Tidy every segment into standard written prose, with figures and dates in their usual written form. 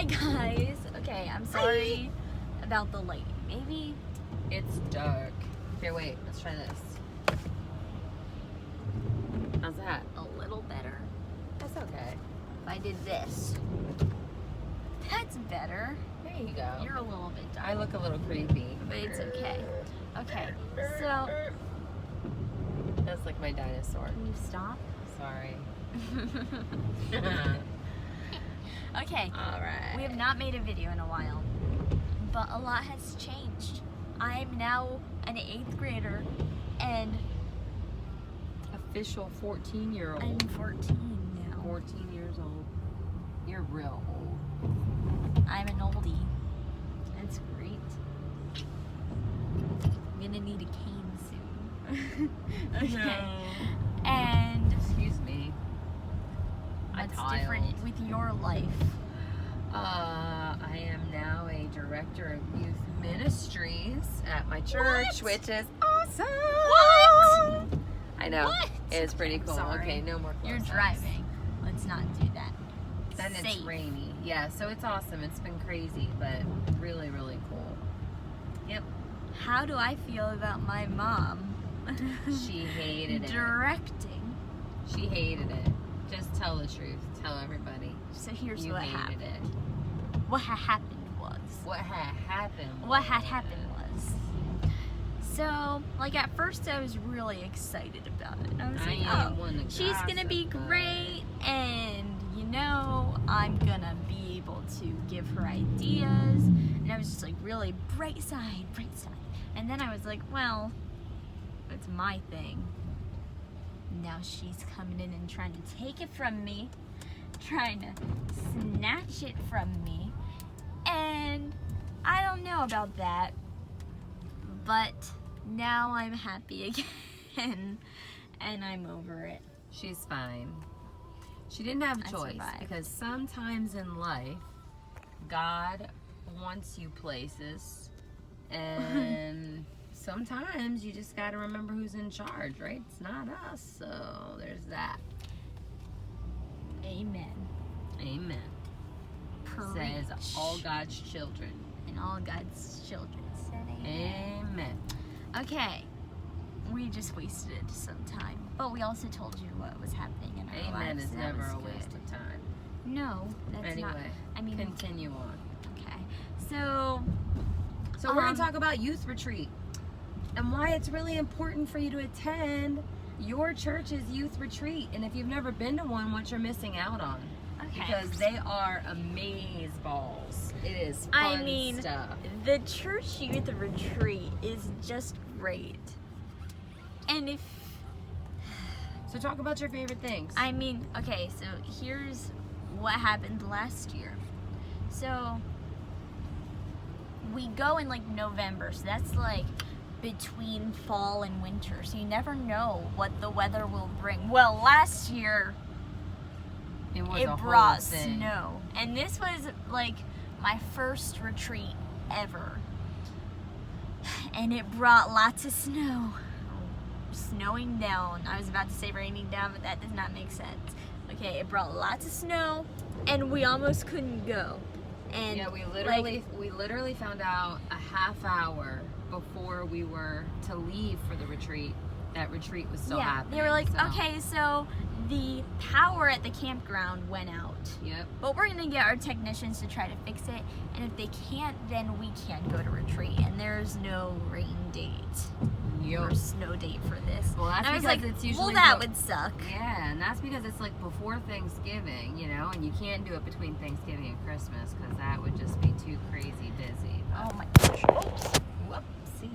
Hi guys. Okay, I'm sorry about the lighting. Maybe it's dark. Here, wait. Let's try this. How's that? a little better. That's okay. If I did this. That's better. There you go. You're a little bit dark. I look a little creepy. But it's okay. Okay, so That's like my dinosaur. can you stop? Sorry. Okay. All right. We have not made a video in a while, but a lot has changed. I'm now an 8th grader, and Official 14-year-old. I'm 14 now. 14 years old. You're real old. I'm an oldie. That's great. I'm gonna need a cane soon. Okay. No. And Excuse me. what's tiled. different with your life? I am now a director of youth ministries at my church, What? which is awesome. What? I know. What? It's pretty cool. Sorry. Okay, no more You're close-ups. driving. Let's not do that. Then it's Safe. rainy. Yeah, so it's awesome. It's been crazy, but really, really cool. Yep. How do I feel about my mom? She hated it. Directing. She hated it. Just tell the truth. Tell everybody. So here's You what hated happened. it. What had happened was. What had happened? What had happened was. So, like at first I was really excited about it. I was I like, ain't oh, one to she's gonna be gossip, but- great, and you know, I'm gonna be able to give her ideas. And I was just like, really bright side, bright side. And then I was like, well, it's my thing. Now she's coming in and trying to take it from me, trying to snatch it from me. And I don't know about that, but now I'm happy again and I'm over it. She's fine. She didn't have a I choice survived. because sometimes in life, God wants you places, and sometimes you just got to remember who's in charge, right? It's not us, so there's that. Amen. Amen. Preach. Says all God's children. And all God's children said amen. Amen. Okay. We just wasted some time, but we also told you what was happening in our Amen lives. is so that never was a good. waste of time. No, that's Anyway, not. I mean, continue on. okay. So, So we're going to talk about youth retreat and why it's really important for you to attend your church's youth retreat. And if you've never been to one, what you're missing out on. okay. Because they are amazeballs. It is fun I mean, stuff. the church youth retreat is just great. And if So talk about your favorite things. I mean, okay, so here's what happened last year. So we go in like November, so that's like between fall and winter. So you never know what the weather will bring. Well, last year it was it a whole brought thing. snow. And this was like my first retreat ever. And it brought lots of snow. Snowing down. I was about to say raining down, but that does not make sense. Okay, it brought lots of snow, and we almost couldn't go. And Yeah, we like, literally found out a half hour before we were to leave for the retreat. That retreat was still happening. they were like, so- okay, so the power at the campground went out. Yep. But we're gonna get our technicians to try to fix it, and if they can't, then we can't go to retreat. And there's no rain date or snow date for this. Well, that's and I was because like, it's usually well, that what- would suck. Yeah, and that's because it's like before Thanksgiving, you know, and you can't do it between Thanksgiving and Christmas because that would just be too crazy busy. Oh my gosh. Oops. Whoopsie.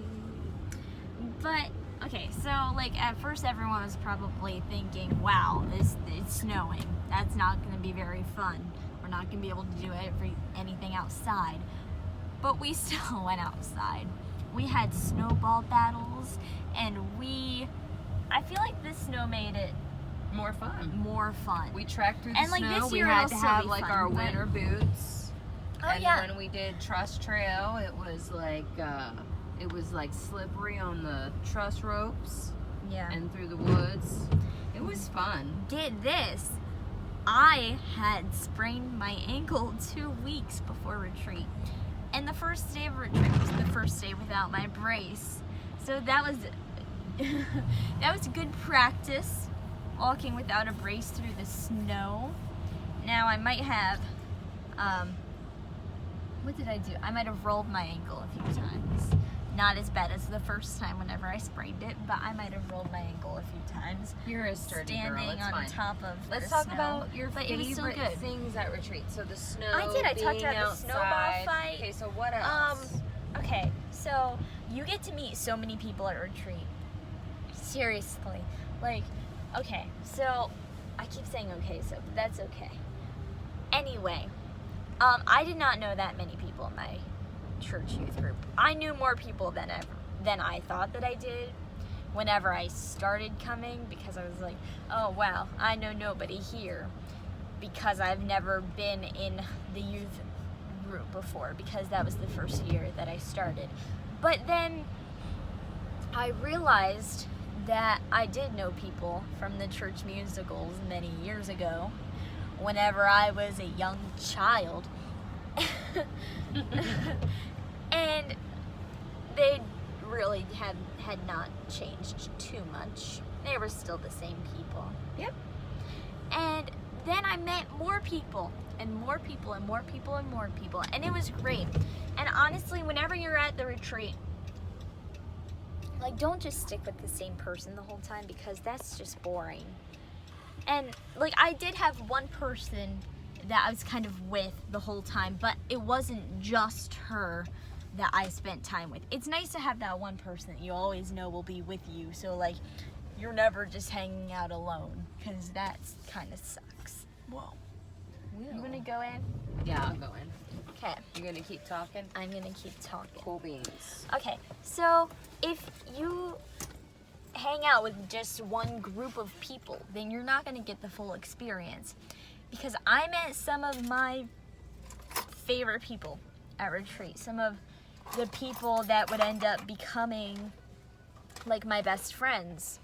But okay, so like at first everyone was probably thinking, wow, it's snowing. That's not going to be very fun. We're not going to be able to do anything outside. But we still went outside. We had snowball battles, and I feel like this snow made it More fun. more fun. We trekked through the And, like, snow. this We year had it'll to still have be like fun, our but- winter boots. Oh, and yeah. when we did truss trail, it was like slippery on the truss ropes Yeah. and through the woods. It was fun. Did this. I had sprained my ankle 2 weeks before retreat. And the first day of retreat was the first day without my brace. So that was that was good practice, walking without a brace through the snow. Now I might have, what did I do? I might have rolled my ankle a few times. Not as bad as the first time whenever I sprained it, but I might have rolled my ankle a few times. You're a sturdy standing girl. It's on fine. top of Let's the talk snow. about your But it was still favorite good. things at retreat. So the snow. I did. I talked being about the snowball outside. fight. Okay, so what else? Okay, so you get to meet so many people at retreat. Seriously. Like, okay, so I keep saying okay, so that's okay. Anyway, I did not know that many people in my church youth group. I knew more people than I thought that I did whenever I started coming, because I was like, oh wow, I know nobody here, because I've never been in the youth group before, because that was the first year that I started. But then I realized that I did know people from the church musicals many years ago, whenever I was a young child. And they really had not changed too much. They were still the same people. Yep. And then I met more people, and more people, and more people, and more people, and it was great. And honestly, whenever you're at the retreat, like, don't just stick with the same person the whole time, because that's just boring. And like, I did have one person that I was kind of with the whole time, but it wasn't just her that I spent time with. It's nice to have that one person that you always know will be with you, so like, you're never just hanging out alone, because that kind of sucks. Whoa. You gonna go in? Yeah, I'll go in. Okay. You're gonna keep talking? I'm gonna keep talking. Cool beans. Okay, so if you hang out with just one group of people, then you're not gonna get the full experience. Because I met some of my favorite people at retreat. Some of the people that would end up becoming like my best friends.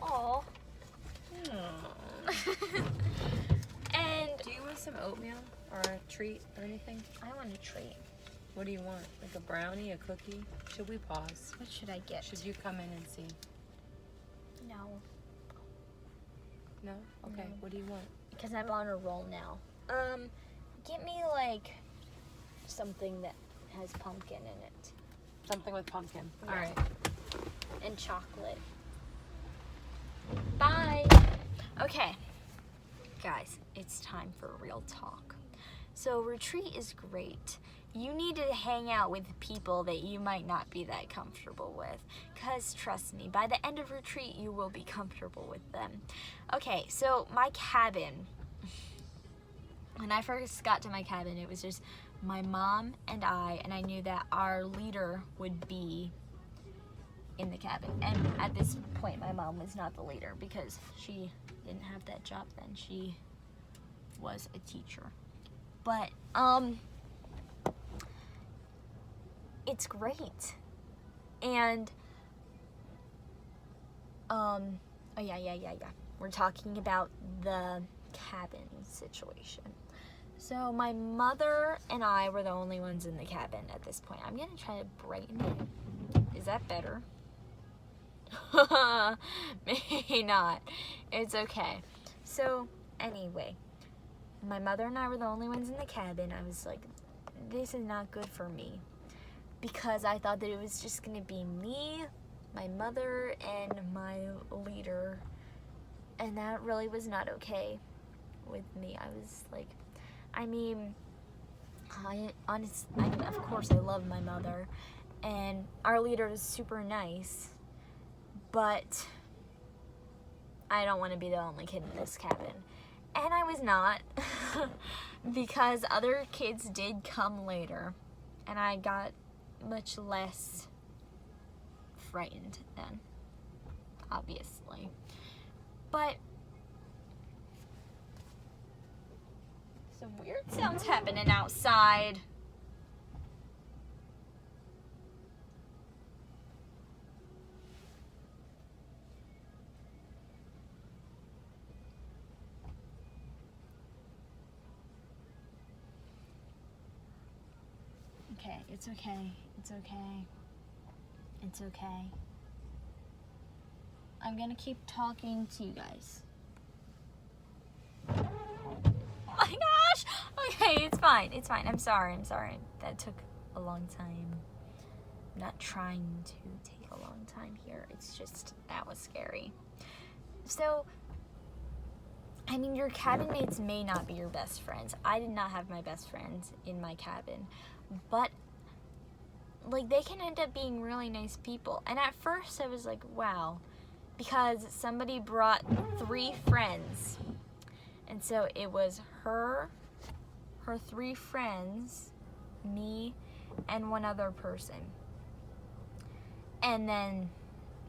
Aww. And Do you want some oatmeal or a treat or anything? I want a treat. What do you want? Like a brownie, a cookie? Should we pause? What should I get? Should you come in and see? No, No? Okay. No. What do you want? because I'm on a roll now. Get me like something that has pumpkin in it. Something with pumpkin. Yeah. All right. And chocolate. Bye. Okay, guys, it's time for real talk. So retreat is great. You need to hang out with people that you might not be that comfortable with, because trust me, by the end of retreat you will be comfortable with them. Okay, so my cabin, when I first got to my cabin, it was just my mom and I knew that our leader would be in the cabin. And at this point, my mom was not the leader because she didn't have that job then. She was a teacher. But, it's great. And, oh yeah. We're talking about the cabin situation. So my mother and I were the only ones in the cabin at this point. I'm gonna try to brighten it. Is that better? Maybe not. It's okay. So anyway, my mother and I were the only ones in the cabin. I was like, this is not good for me, because I thought that it was just gonna be me, my mother, and my leader, and that really was not okay with me. I was like, of course I love my mother, and our leader is super nice, but I don't want to be the only kid in this cabin. And I was not, because other kids did come later, and I got much less frightened then, obviously. But some weird sounds happening outside. okay. It's okay. It's okay. It's okay. I'm gonna keep talking to you guys. Oh my gosh! Okay, it's fine. It's fine. I'm sorry. That took a long time. I'm not trying to take a long time here. It's just, that was scary. So, I mean, your cabin mates may not be your best friends. I did not have my best friends in my cabin. But, like, they can end up being really nice people. And at first I was like, wow. Because somebody brought 3 friends. And so it was her 3 friends, me, and one other person. And then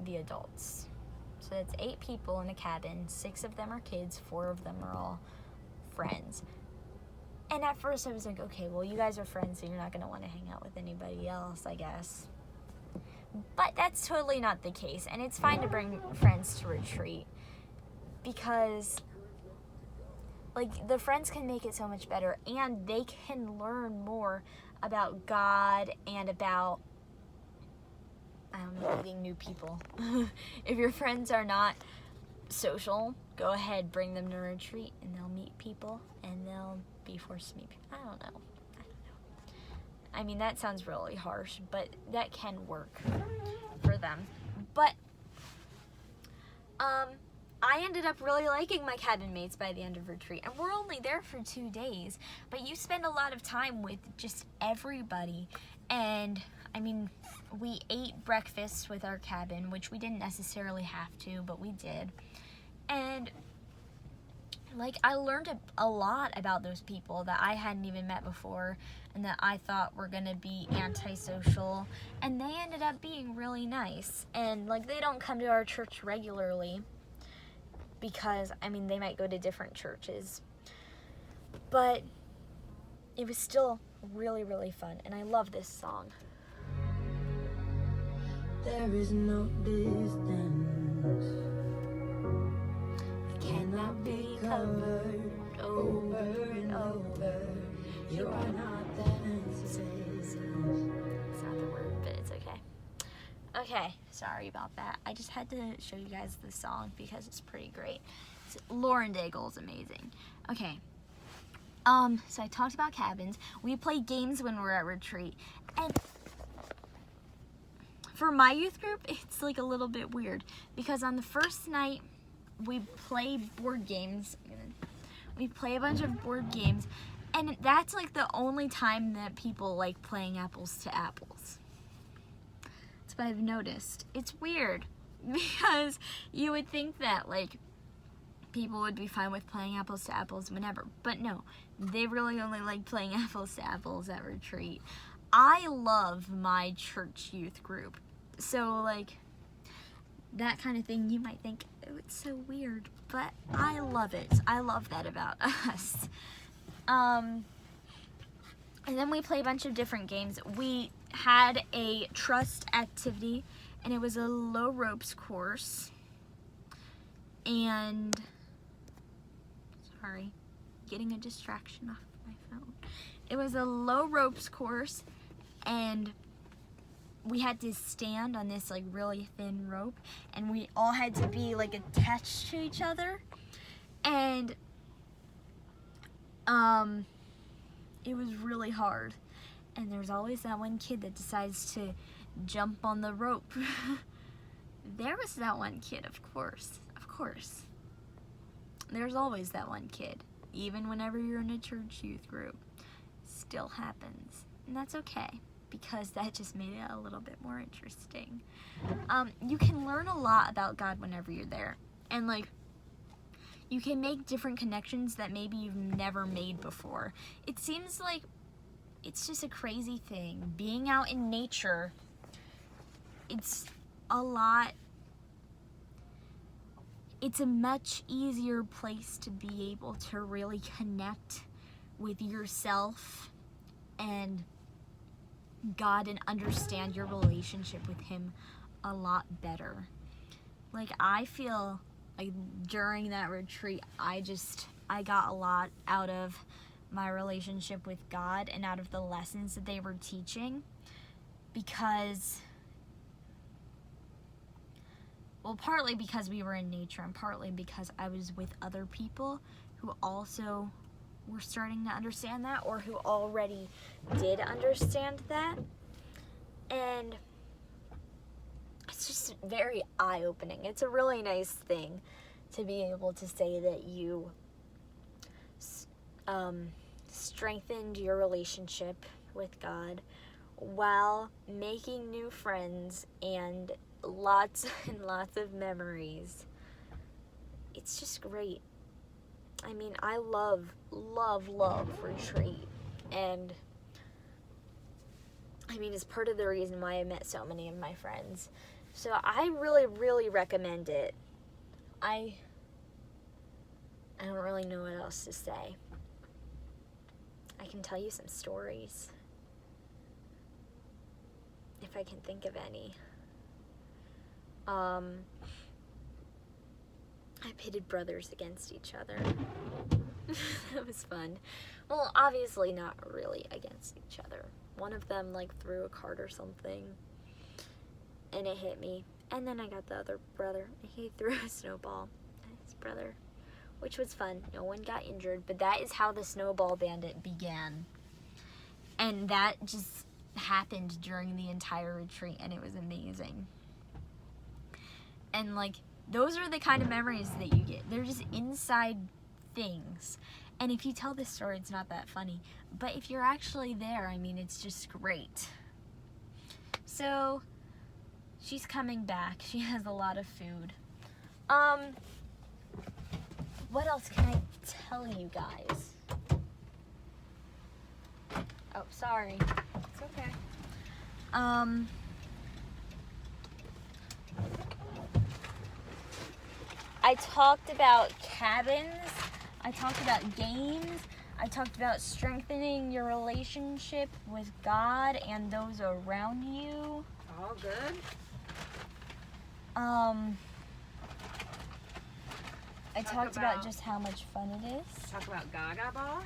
the adults. So that's 8 people in a cabin. 6 of them are kids, 4 of them are all friends. And at first I was like, okay, well, you guys are friends, so you're not going to want to hang out with anybody else, I guess. But that's totally not the case. And it's fine to bring friends to retreat. Because, like, the friends can make it so much better. And they can learn more about God and about, I don't know, meeting new people. If your friends are not social, go ahead, bring them to retreat, and they'll meet people, and they'll be forced to meet people. I don't know. I mean, that sounds really harsh, but that can work for them. But, I ended up really liking my cabin mates by the end of retreat, and we're only there for 2 days, but you spend a lot of time with just everybody, and I mean, we ate breakfast with our cabin, which we didn't necessarily have to, but we did. And, like, I learned a lot about those people that I hadn't even met before and that I thought were going to be antisocial. And they ended up being really nice. And, like, they don't come to our church regularly because, I mean, they might go to different churches. But it was still really, really fun. And I love this song. There is no distance Cannot be covered over and over. You are not the answer. It's not the word, but it's okay. Okay, sorry about that. I just had to show you guys this song because it's pretty great. Lauren Daigle's amazing. Okay. So I talked about cabins. We play games when we're at retreat. And for my youth group, it's like a little bit weird because on the first night, we play board games. We play a bunch of board games, and that's like the only time that people like playing apples to apples. That's what I've noticed. It's weird because you would think that like people would be fine with playing apples to apples whenever, but no, they really only like playing apples to apples at retreat. I love my church youth group, so like that kind of thing, you might think, oh, it's so weird, but I love it. I love that about us. And then we play a bunch of different games. We had a trust activity, and it was a low ropes course. And, sorry, getting a distraction off my phone. It was a low ropes course, and we had to stand on this like really thin rope, and we all had to be like attached to each other, and it was really hard. And there's always that one kid that decides to jump on the rope. There was that one kid, of course. There's always that one kid, even whenever you're in a church youth group. Still happens, and that's okay, because that just made it a little bit more interesting. You can learn a lot about God whenever you're there. And like, you can make different connections that maybe you've never made before. It seems like it's just a crazy thing. Being out in nature, it's a much easier place to be able to really connect with yourself and God and understand your relationship with Him a lot better. Like, I feel like during that retreat, I got a lot out of my relationship with God and out of the lessons that they were teaching, because, well, partly because we were in nature and partly because I was with other people who also were starting to understand that, or who already did understand that. And it's just very eye-opening. It's a really nice thing to be able to say that you strengthened your relationship with God while making new friends and lots and lots of memories. It's just great. I mean, I love retreat. And I mean, it's part of the reason why I met so many of my friends. So I really recommend it. I don't really know what else to say. I can tell you some stories, if I can think of any. I pitted brothers against each other. That was fun. Well, obviously not really against each other. One of them like threw a card or something and it hit me. And then I got the other brother and he threw a snowball at his brother, which was fun. No one got injured, but that is how the Snowball Bandit began. And that just happened during the entire retreat, and it was amazing. And like, those are the kind of memories that you get. They're just inside things. And if you tell this story, it's not that funny. But if you're actually there, I mean, it's just great. So, she's coming back. She has a lot of food. What else can I tell you guys? Oh, sorry. It's okay. I talked about cabins. I talked about games. I talked about strengthening your relationship with God and those around you. All good. I talked about just how much fun it is. Talk about Gaga Ball.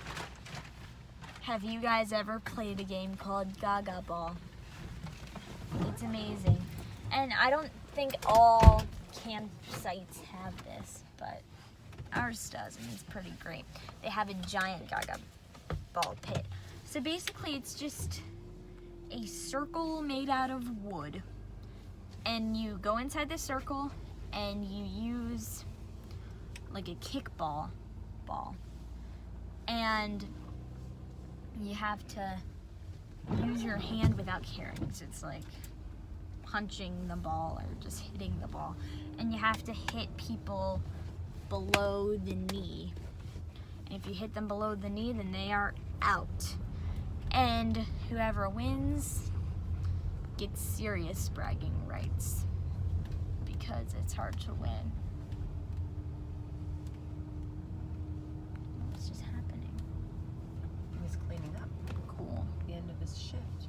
Have you guys ever played a game called Gaga Ball? It's amazing. And I don't think all campsites have this, but ours does, and it's pretty great. They have a giant Gaga Ball pit. So basically it's just a circle made out of wood. And you go inside the circle and you use like a kickball ball. And you have to use your hand without caring. So it's like punching the ball or just hitting the ball. And you have to hit people below the knee. And if you hit them below the knee, then they are out. And whoever wins gets serious bragging rights because it's hard to win. What's just happening? He's cleaning up. Cool. At the end of his shift.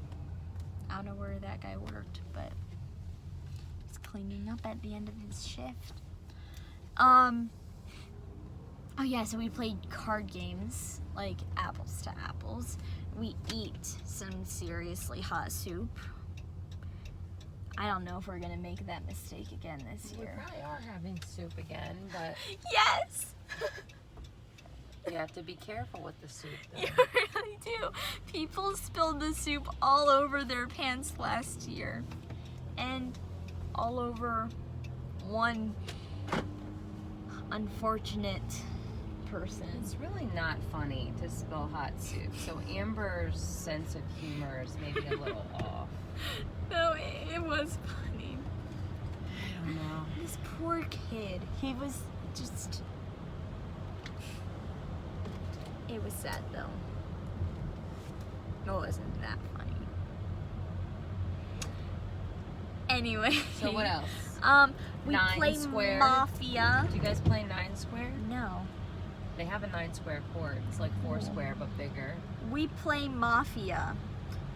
I don't know where that guy worked, but he's cleaning up at the end of his shift. Oh yeah, so we played card games, like apples to apples. We eat some seriously hot soup. I don't know if we're gonna make that mistake again this We year. probably are having soup again, but Yes! you have to be careful with the soup, though. You really do. People spilled the soup all over their pants last year. And all over one unfortunate person. It's really not funny to spill hot soup, so Amber's sense of humor is maybe a little off. No, it was funny. I don't know. This poor kid, he was just... It was sad though. It wasn't that funny. Anyway. So what else? We Nine play square. Mafia. Do you guys play 9 square? No. They have a 9 square court. It's like 4 square but bigger. We play Mafia.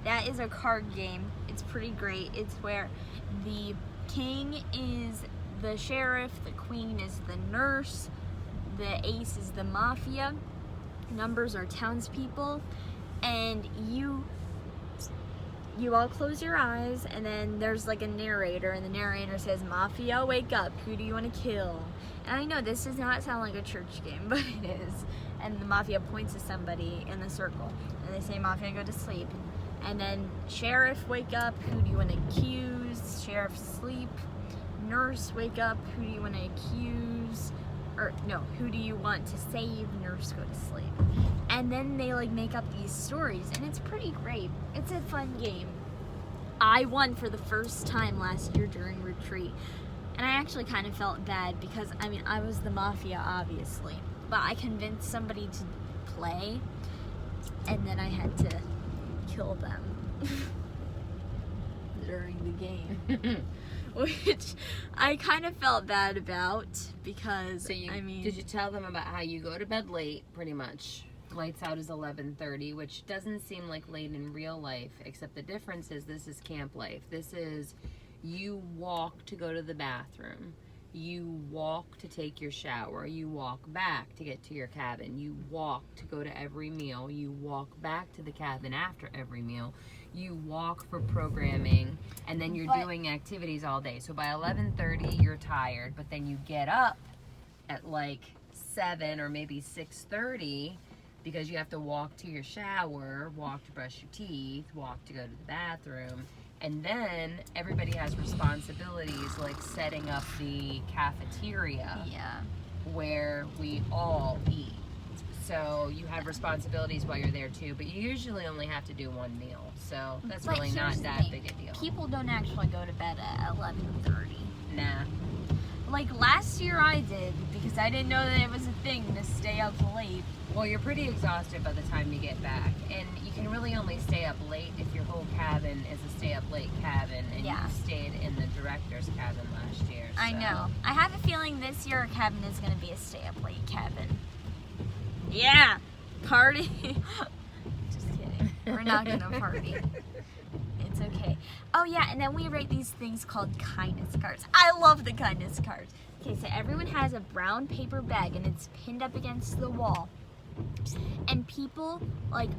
That is a card game. It's pretty great. It's where the king is the sheriff, the queen is the nurse, the ace is the mafia, numbers are townspeople, and you all close your eyes, and then there's like a narrator, and the narrator says, "Mafia, wake up, who do you want to kill?" And I know this does not sound like a church game, but it is. And the Mafia points to somebody in the circle, and they say, "Mafia, go to sleep." And then, "Sheriff, wake up, who do you want to accuse?" Sheriff, sleep. Nurse, wake up, who do you want to accuse? Or no, who do you want to save? Nurse, go to sleep. And then they like make up these stories, and it's pretty great. It's a fun game. I won for the first time last year during retreat, and I actually kind of felt bad because I mean I was the Mafia obviously, but I convinced somebody to play, and then I had to kill them during the game. Which I kind of felt bad about because So you, I mean, did you tell them about how you go to bed late, pretty much? Lights out is 11:30, which doesn't seem like late in real life, except the difference is this is camp life. This is you walk to go to the bathroom. You walk to take your shower. You walk back to get to your cabin. You walk to go to every meal. You walk back to the cabin after every meal. You walk for programming, and then you're doing activities all day. So by 11:30, you're tired, but then you get up at like 7 or maybe 6:30 because you have to walk to your shower, walk to brush your teeth, walk to go to the bathroom. And then everybody has responsibilities like setting up the cafeteria yeah. where we all eat. So you have responsibilities while you're there too, but you usually only have to do one meal. So that's But really not here's the that thing. big a deal. People don't actually go to bed at 11:30. Nah. Like last year I did because I didn't know that it was a thing to stay up late. Well, you're pretty exhausted by the time you get back, and you can really only stay up late if your whole cabin is a stay up late cabin, and Yeah. you stayed in the director's cabin last year. I so- know. I have a feeling this year our cabin is going to be a stay up late cabin. Yeah, party. Just kidding. We're not going to party. It's okay. Oh yeah, and then we write these things called kindness cards. I love the kindness cards. Okay, so everyone has a brown paper bag and it's pinned up against the wall. And people like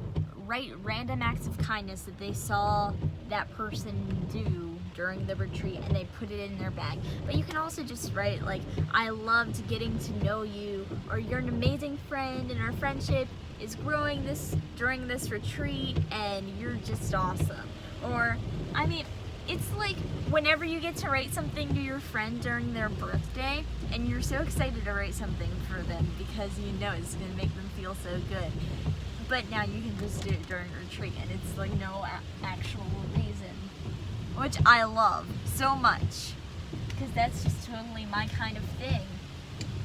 write random acts of kindness that they saw that person do during the retreat, and they put it in their bag. But you can also just write like, "I loved getting to know you," or "You're an amazing friend and our friendship is growing during this retreat and you're just awesome." Or, I mean, it's like whenever you get to write something to your friend during their birthday and you're so excited to write something for them because you know it's going to make them feel so good. But now you can just do it during retreat and it's like no actual reason. Which I love so much because that's just totally my kind of thing.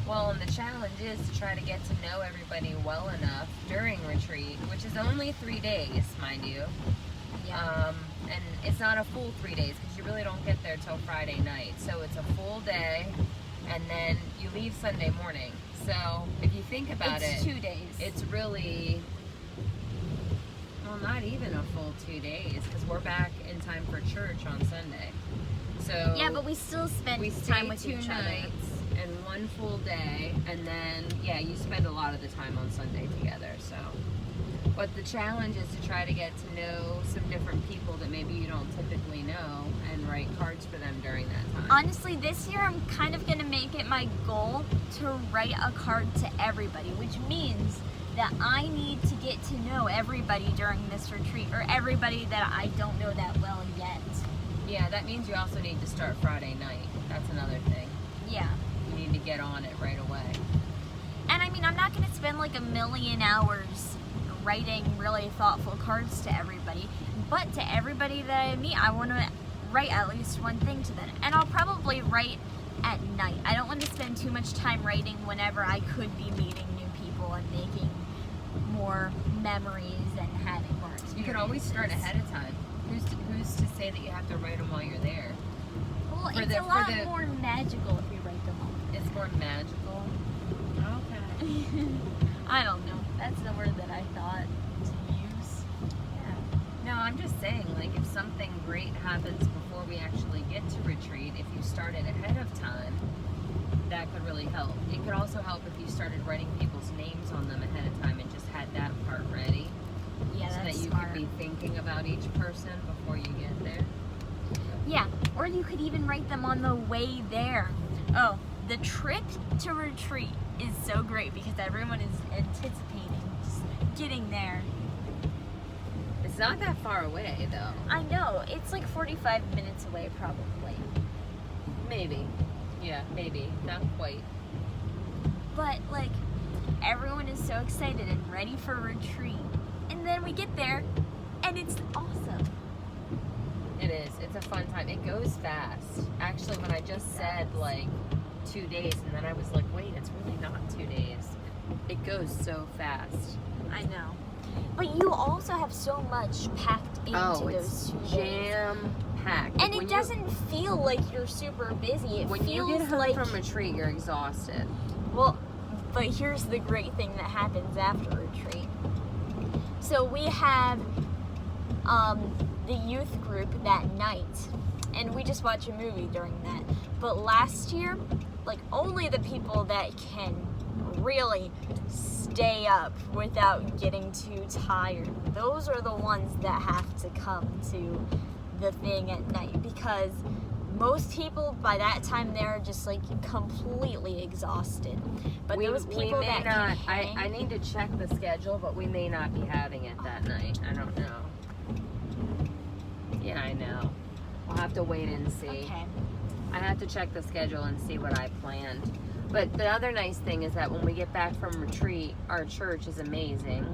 Well, and the challenge is to try to get to know everybody well enough during retreat, which is only 3 days, mind you. And it's not a full 3 days because you really don't get there till Friday night. So it's a full day, and then you leave Sunday morning. So if you think about It's it, 2 days. it's really, well, not even a full 2 days because we're back in time for church on Sunday. So yeah, but we still spend we time stay with 2 each other. nights and 1 full day, and then yeah, you spend a lot of the time on Sunday together. So, but the challenge is to try to get to know some different people that maybe you don't typically know, and write cards for them during that time. Honestly, this year I'm kind of going to make it my goal to write a card to everybody, which means that I need to get to know everybody during this retreat, or everybody that I don't know that well yet. Yeah, that means you also need to start Friday night. That's another thing. Yeah. You need to get on it right away. And I mean, I'm not going to spend like a million hours writing really thoughtful cards to everybody, but to everybody that I meet, I want to write at least one thing to them. And I'll probably write at night. I don't want to spend too much time writing whenever I could be meeting new people and making more memories and having more experiences. You can always start ahead of time. Who's to say that you have to write them while you're there? Well, for it's the- a for lot the- more magical if you write them all. It's more magical. Okay. I don't know. That's the word that I thought to use. Yeah. No, I'm just saying, like, if something great happens before we actually get to retreat, if you start it ahead of time, that could really help. It could also help if you started writing people's names on them ahead of time and just had that part ready. Yeah, So that's that you smart. could be thinking about each person before you get there. Yeah, or you could even write them on the way there. Oh, the trip to retreat is so great because everyone is anticipating just getting there. It's not that far away though. I know, it's like 45 minutes away probably. Maybe. Yeah, maybe. Not quite. But like, everyone is so excited and ready for retreat. And then we get there and it's awesome. It is. It's a fun time. It goes fast. Actually, when I just said like 2 days and then I was like, wait, it's really not 2 days. It goes so fast. I know. But you also have so much packed into those 2 days. Jam-packed. And it doesn't feel like you're super busy. It When feels you get home like from retreat, you're exhausted. well, but here's the great thing that happens after retreat. So we have the youth group that night, and we just watch a movie during that. But last year, like only the people that can really stay up without getting too tired, those are the ones that have to come to the thing at night, because most people by that time they're just like completely exhausted. But those people may that not, can hang, I need to check the schedule, but we may not be having it that night. I don't know. Yeah, I know. We'll have to wait and see. okay. I have to check the schedule and see what I planned. But the other nice thing is that when we get back from retreat, our church is amazing,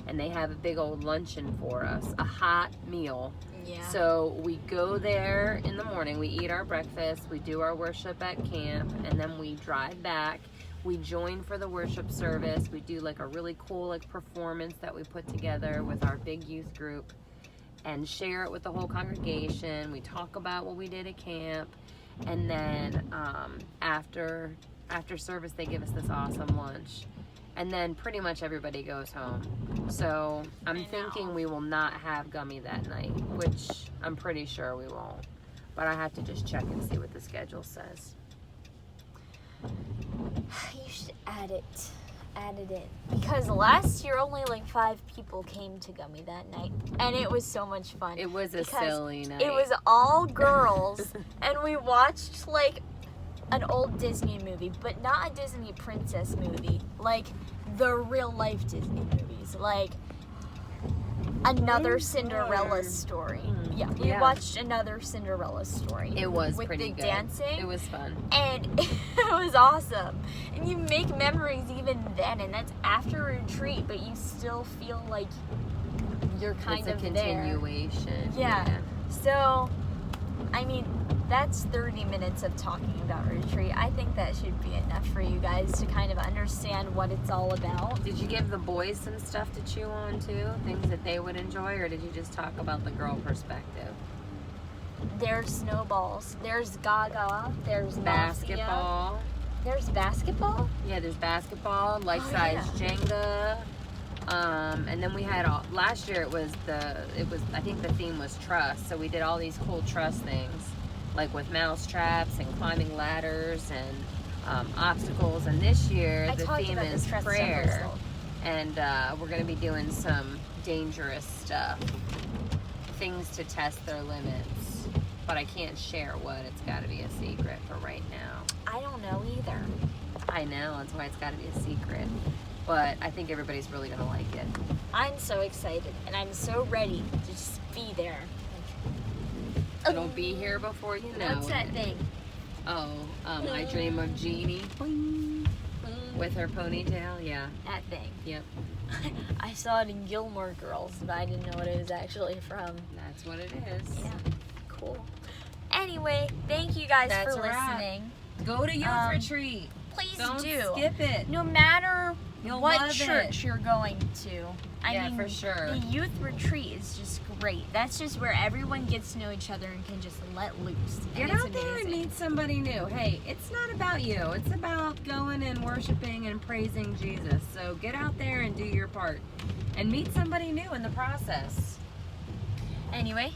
and they have a big old luncheon for us, a hot meal. Yeah. So we go there in the morning, we eat our breakfast, we do our worship at camp, and then we drive back. We join for the worship service. We do like a really cool like performance that we put together with our big youth group and share it with the whole congregation. We talk about what we did at camp, and then after service they give us this awesome lunch, and then pretty much everybody goes home. So I'm thinking we will not have gummy that night, which I'm pretty sure we won't, but I have to just check and see what the schedule says. You should add it in, because last year only like 5 people came to Gummy that night, and it was so much fun. It was a because silly night. It was all girls, and we watched like an old Disney movie, but not a Disney princess movie, like the real life Disney movies, like another Cinderella story. Yeah, we watched another Cinderella story. It was with pretty the good. dancing. It was fun. And it was awesome. And you make memories even then, and that's after retreat, but you still feel like you're kind It's a of there. continuation. Yeah. So, I mean, that's 30 minutes of talking about retreat. I think that should be enough for you guys to kind of understand what it's all about. Did you give the boys some stuff to chew on too? Things that they would enjoy, or did you just talk about the girl perspective? There's snowballs. There's Gaga. There's mafia. Basketball. There's basketball? Yeah, there's basketball, life-size Jenga. And then we had last year it was I think the theme was trust. So we did all these cool trust things, like with mouse traps and climbing ladders and obstacles. And this year the theme is prayer. And we're going to be doing some dangerous stuff, things to test their limits. But I can't share what. It's got to be a secret for right now. I don't know either. I know, that's why it's got to be a secret. But I think everybody's really going to like it. I'm so excited, and I'm so ready to just be there. It'll be here before you know What's that it. thing? Oh, I Dream of Jeannie. Boing. With her ponytail, yeah. That thing. Yep. I saw it in Gilmore Girls, but I didn't know what it was actually from. That's what it is. Yeah, cool. Anyway, thank you guys That's for a wrap. listening. Go to youth retreat. Please Don't do. skip it. No matter You'll what love church it. you're going to. I mean, for sure. The youth retreat is just great. That's just where everyone gets to know each other and can just let loose. Get and it's out there and amazing. meet somebody new. Hey, it's not about you. It's about going and worshiping and praising Jesus. So get out there and do your part. And meet somebody new in the process. Anyway,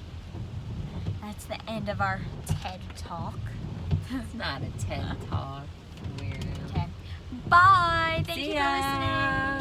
that's the end of our TED Talk. It's not a TED Talk. Weirdo. Okay. Bye. Thank See you for ya. listening.